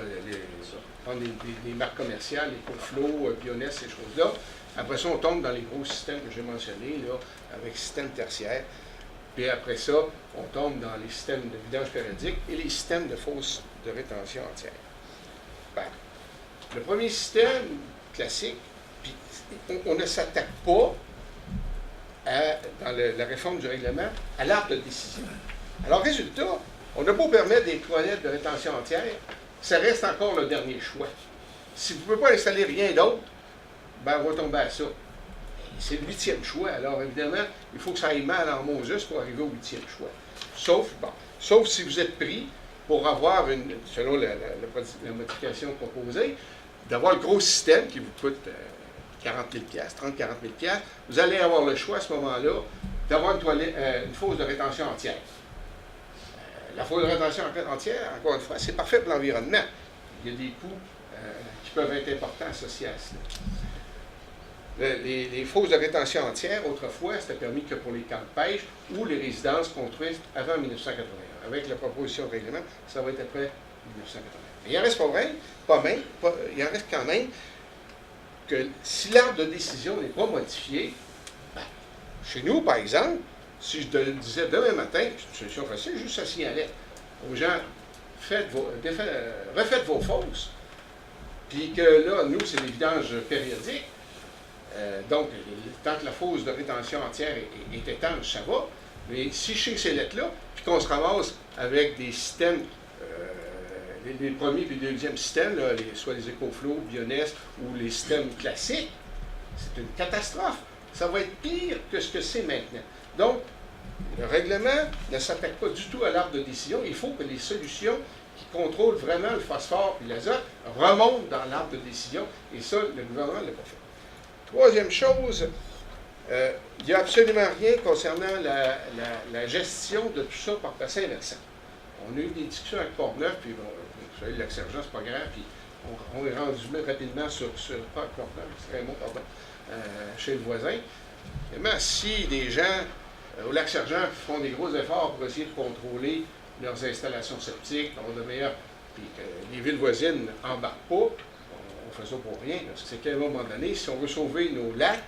les marques commerciales, les Coflo, Bioness, ces choses-là. Après ça, on tombe dans les gros systèmes que j'ai mentionnés, là, avec système tertiaire. Puis après ça, on tombe dans les systèmes de vidange périodique et les systèmes de fosses de rétention entière. Ben, le premier système classique, puis on ne s'attaque pas dans la réforme du règlement à l'arbre de décision. Alors, résultat, on n'a pas permettre des toilettes de rétention entière, ça reste encore le dernier choix. Si vous ne pouvez pas installer rien d'autre, ben on va tomber à ça. C'est le 8e choix. Alors, évidemment, il faut que ça aille mal en Moses pour arriver au 8e choix. Sauf si vous êtes pris pour avoir, selon la modification proposée, d'avoir le gros système qui vous coûte 40 000 $, 30 000 $, 40 000 $, vous allez avoir le choix à ce moment-là d'avoir une fosse de rétention entière. La fosse de rétention entière, encore une fois, c'est parfait pour l'environnement. Il y a des coûts qui peuvent être importants associés à cela. Les fosses de rétention entière, autrefois, c'était permis que pour les camps de pêche ou les résidences construites avant 1981. Avec la proposition de règlement, ça va être après 1981. Mais il en reste il en reste quand même que si l'arbre de décision n'est pas modifié, ben, chez nous, par exemple, si je le disais demain matin, c'est une solution facile, juste ça signalait aux gens, refaites vos fosses, puis que là, nous, c'est des vidanges périodiques, Donc, tant que la fosse de rétention entière est étanche, ça va. Mais si chez ces lettres-là, puis qu'on se ramasse avec des systèmes, les premiers et les deuxièmes systèmes, là, soit les EcoFlow, Bioness ou les systèmes classiques, c'est une catastrophe. Ça va être pire que ce que c'est maintenant. Donc, le règlement ne s'attaque pas du tout à l'arbre de décision. Il faut que les solutions qui contrôlent vraiment le phosphore et l'azote remontent dans l'arbre de décision. Et ça, le gouvernement ne l'a pas fait. Troisième chose, il n'y a absolument rien concernant la gestion de tout ça par bassin versant. On a eu des discussions avec Port-Neuf, puis bon, vous savez, le Lac-Sergent, c'est pas grave, puis on est rendu rapidement sur pas Port-Neuf, Raymond, pardon, chez le voisin. Mais si des gens au Lac-Sergent font des gros efforts pour essayer de contrôler leurs installations septiques, avoir de meilleurs, puis que les villes voisines n'embarquent pas, on fait ça pour rien, parce que c'est qu'à un moment donné, si on veut sauver nos lacs,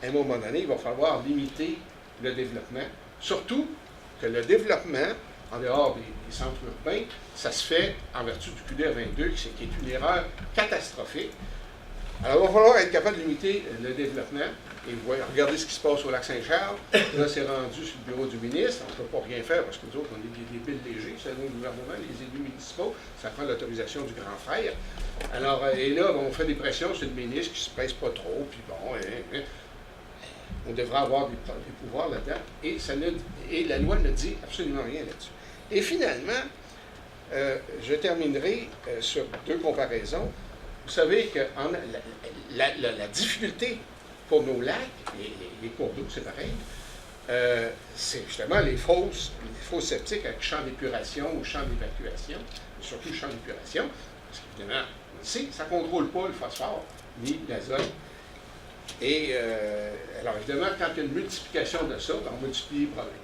à un moment donné, il va falloir limiter le développement. Surtout que le développement, en dehors des centres urbains, ça se fait en vertu du QDR 22, qui est une erreur catastrophique. Alors, il va falloir être capable de limiter le développement. Et vous voyez, regardez ce qui se passe au Lac-Saint-Charles. Là, c'est rendu sur le bureau du ministre. On ne peut pas rien faire parce que nous autres, on est des billes légers. C'est le gouvernement, les élus municipaux. Ça prend l'autorisation du grand frère. Alors, et là, on fait des pressions sur le ministre qui ne se presse pas trop. Puis bon, on devrait avoir des pouvoirs là-dedans. Et la loi ne dit absolument rien là-dessus. Et finalement, je terminerai sur deux comparaisons. Vous savez que la difficulté pour nos lacs, les cours d'eau, c'est pareil, c'est justement les fosses septiques avec champ d'épuration ou champ d'évacuation, surtout champ d'épuration, parce qu'évidemment, ça ne contrôle pas le phosphore ni l'azote. Et alors évidemment, quand il y a une multiplication de ça, on multiplie les problèmes.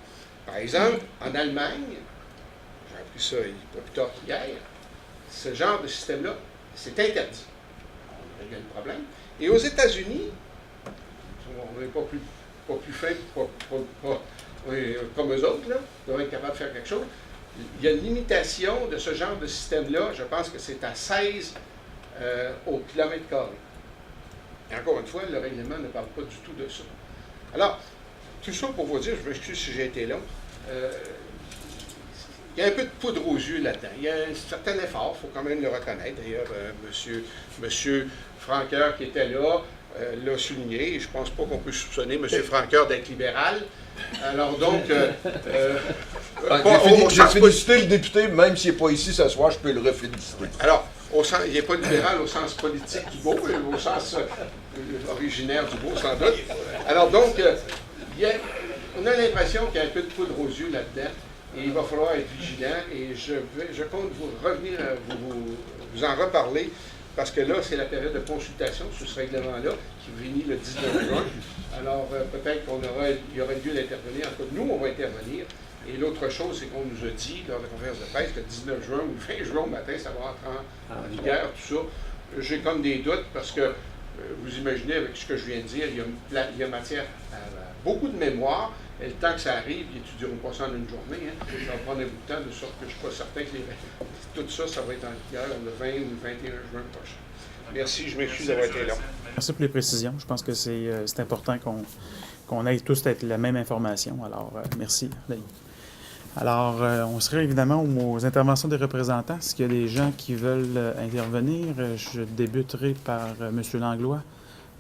Par exemple, en Allemagne, j'ai appris ça pas plus tard qu'hier, ce genre de système-là, c'est interdit. On règle le problème. Et aux États-Unis, on n'est pas plus fin, comme eux autres, là, on doit être capable de faire quelque chose. Il y a une limitation de ce genre de système-là, je pense que c'est à 16 au kilomètre carré. Et encore une fois, le règlement ne parle pas du tout de ça. Alors, tout ça pour vous dire, je m'excuse si j'ai été long, il y a un peu de poudre aux yeux là-dedans. Il y a un certain effort, il faut quand même le reconnaître. D'ailleurs, monsieur Franqueur qui était là, l'a souligné. Je ne pense pas qu'on peut soupçonner M. Franqueur d'être libéral. Alors donc,
j'ai félicité le député, même s'il n'est pas ici ce soir, je peux le reféliciter.
Alors, il n'est pas libéral au sens politique du mot, mais au sens originaire du mot, sans doute. Alors donc, on a l'impression qu'il y a un peu de poudre aux yeux là-dedans, et il va falloir être vigilant, et je compte vous revenir, vous en reparler, parce que là, c'est la période de consultation sur ce règlement-là, qui finit le 19 juin. Alors, peut-être qu'il y aurait lieu d'intervenir. En tout cas, nous, on va intervenir. Et l'autre chose, c'est qu'on nous a dit, lors de la conférence de presse, que le 19 juin ou le 20 juin au matin, ça va entrer en vigueur, tout ça. J'ai comme des doutes, parce que, vous imaginez, avec ce que je viens de dire, il y a matière à beaucoup de mémoire. Et le temps que ça arrive, ils n'étudieront pas ça en une journée. Hein. Ça va prendre un bout de temps, de sorte que je ne suis pas certain que tout ça, ça va être en vigueur le 20 ou le 21 juin prochain. Merci, je m'excuse d'avoir été long.
Merci pour les précisions. Je pense que c'est important qu'on ait tous la même information. Alors, merci. Alors, on serait évidemment aux interventions des représentants. Est-ce qu'il y a des gens qui veulent intervenir? Je débuterai par M. Langlois.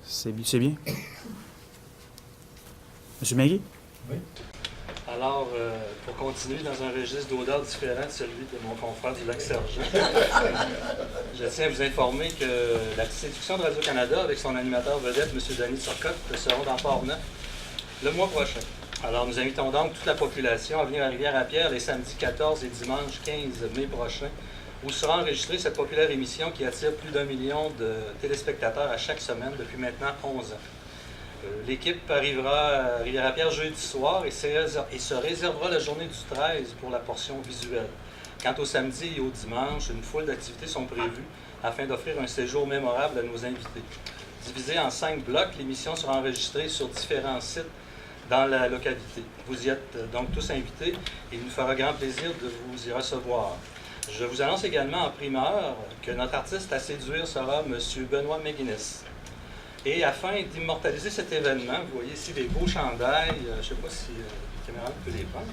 C'est bien? M. Magui?
Oui. Alors, pour continuer dans un registre d'odeur différent de celui de mon confrère du Lac-Sergent, je tiens à vous informer que la séduction de Radio-Canada, avec son animateur vedette, M. Denis Turcotte, seront dans Port-Neuf le mois prochain. Alors, nous invitons donc toute la population à venir à Rivière-à-Pierre les samedis 14 et dimanche 15 mai prochains, où sera enregistrée cette populaire émission qui attire plus d'1 million de téléspectateurs à chaque semaine depuis maintenant 11 ans. L'équipe arrivera à Rivière-à-Pierre jeudi soir et se réservera la journée du 13 pour la portion visuelle. Quant au samedi et au dimanche, une foule d'activités sont prévues afin d'offrir un séjour mémorable à nos invités. Divisée en 5 blocs, l'émission sera enregistrée sur différents sites dans la localité. Vous y êtes donc tous invités et il nous fera grand plaisir de vous y recevoir. Je vous annonce également en primeur que notre artiste à séduire sera M. Benoît McGuinness. Et afin d'immortaliser cet événement, vous voyez ici des beaux chandails, je ne sais pas si le caméraman peut les prendre.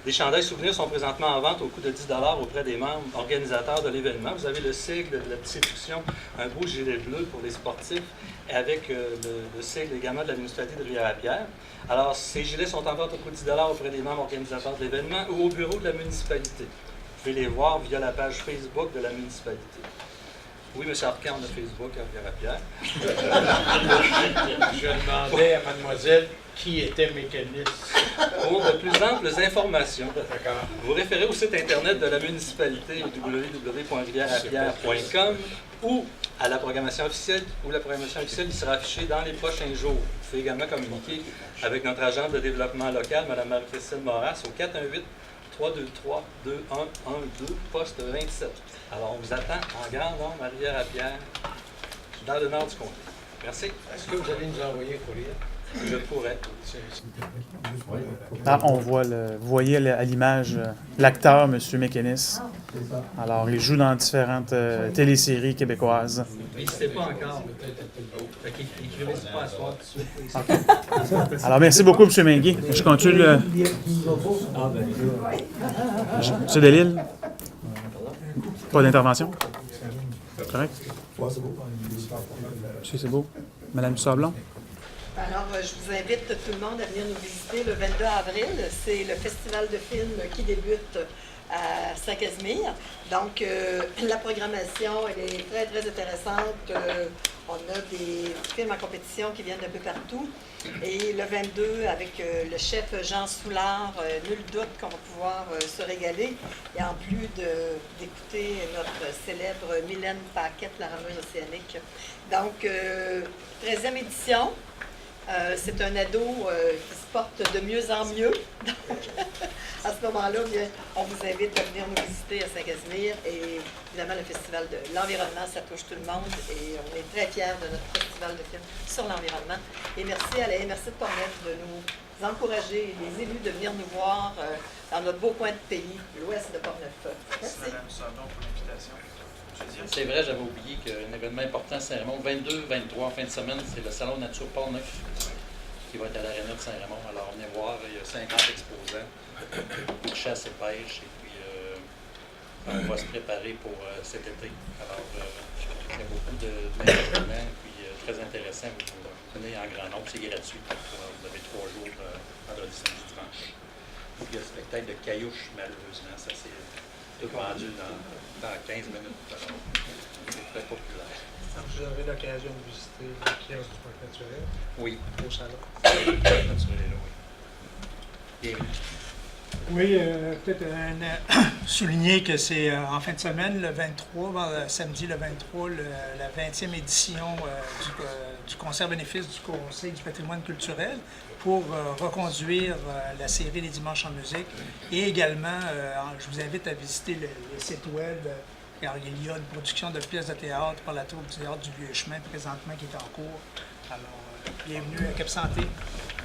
Des chandails souvenirs sont présentement en vente au coût de 10 $ auprès des membres organisateurs de l'événement. Vous avez le sigle de la distribution, un beau gilet bleu pour les sportifs, avec le sigle également de la municipalité de Rivière-à-Pierre. Alors, ces gilets sont en vente au coût de 10 $ auprès des membres organisateurs de l'événement ou au bureau de la municipalité. Vous pouvez les voir via la page Facebook de la municipalité. Oui, M. Arcan, on a Facebook à Rivière-à-Pierre.
Je demandais à mademoiselle qui était mécaniste.
Pour de plus amples informations, vous référez au site Internet de la municipalité www.rivièreapierre.com ou à la programmation officielle, qui sera affichée dans les prochains jours. Vous pouvez également communiquer avec notre agente de développement local, Mme Marie-Christine Moras, au 418-323-2112, poste 27. Alors, on vous attend en grand nombre à Rivière-à-Pierre, dans le nord du comté. Merci.
Est-ce que vous allez nous envoyer un courriel?
Je pourrais.
Ah, on voit vous voyez à l'image l'acteur, M. McInnes. Alors, il joue dans différentes téléséries québécoises.
N'hésitez pas encore. Écrivez-y pas à soir tout de suite.
Okay. Alors, merci beaucoup, M. Menguy. Je continue le... M. Delisle? Pas d'intervention? Correct? Monsieur, c'est beau. Madame Sablon?
Alors, je vous invite tout le monde à venir nous visiter le 22 avril. C'est le festival de films qui débute à Saint-Casimir. Donc, la programmation, elle est très, très intéressante. On a des films en compétition qui viennent d'un peu partout. Et le 22, avec le chef Jean Soulard, nul doute qu'on va pouvoir se régaler. Et en plus d'écouter notre célèbre Mylène Paquette, la rameuse océanique. Donc, 13e édition. C'est un ado qui se porte de mieux en mieux. Donc, à ce moment-là, on vous invite à venir nous visiter à Saint-Casimir. Et évidemment, le festival de l'environnement, ça touche tout le monde. Et on est très fiers de notre festival de films sur l'environnement. Et merci à la MRC de Portneuf de nous encourager, les élus, de venir nous voir dans notre beau coin de pays, l'ouest de Portneuf. Merci.
Madame Sablon pour l'invitation.
C'est vrai, j'avais oublié qu'un événement important à Saint-Raymond, 22-23 en fin de semaine, c'est le Salon Nature Portneuf qui va être à l'Aréna de Saint-Raymond. Alors, venez voir, il y a 50 exposants, beaucoup de chasse et pêche, et puis on va se préparer pour cet été. Alors, il y a beaucoup d'événements, puis très intéressant. Vous venez en grand nombre, c'est gratuit. Vous avez 3 jours, vendredi, samedi, dimanche. Il y a le spectacle de Caillouche, malheureusement, ça c'est tout vendu dans 15 minutes. Alors, c'est très populaire.
Vous aurez l'occasion de visiter le kiosque du parc naturel
Oui.
au salon.
Le parc naturel est là, oui. Bienvenue.
Oui, peut-être souligner que c'est en fin de semaine, le 23, samedi le 23, la 20e édition du concert bénéfice du Conseil du patrimoine culturel pour reconduire la série Les Dimanches en musique. Et également, je vous invite à visiter le site web, car il y a une production de pièces de théâtre par la troupe du théâtre du Vieux Chemin présentement qui est en cours. Alors, bienvenue à Cap Santé.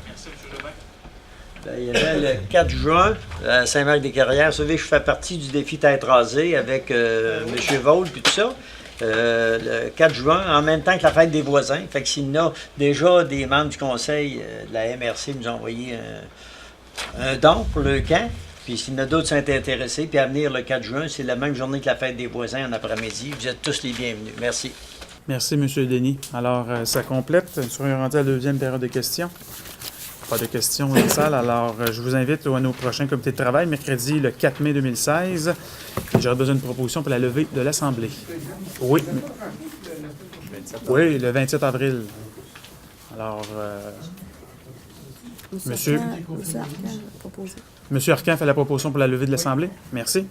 Merci, M. Jobin.
Bien, il y avait le 4 juin à Saint-Marc-des-Carrières. Vous savez, je fais partie du défi Tête rasée avec M. Vaud et tout ça. Le 4 juin, en même temps que la fête des voisins. Fait que s'il y en a déjà des membres du conseil de la MRC nous ont envoyé un don pour le camp. Puis s'il y en a d'autres qui sont intéressés, puis à venir le 4 juin, c'est la même journée que la fête des voisins en après-midi. Vous êtes tous les bienvenus. Merci.
Merci, M. Denis. Alors, ça complète. Nous sommes rendus à la 2e période de questions. Pas de questions dans la salle. Alors, je vous invite à nos prochains comités de travail, mercredi le 4 mai 2016. J'aurai besoin d'une proposition pour la levée de l'Assemblée. Oui. Oui, le 27 avril. Alors, Monsieur Arcan fait la proposition pour la levée de l'Assemblée. Merci.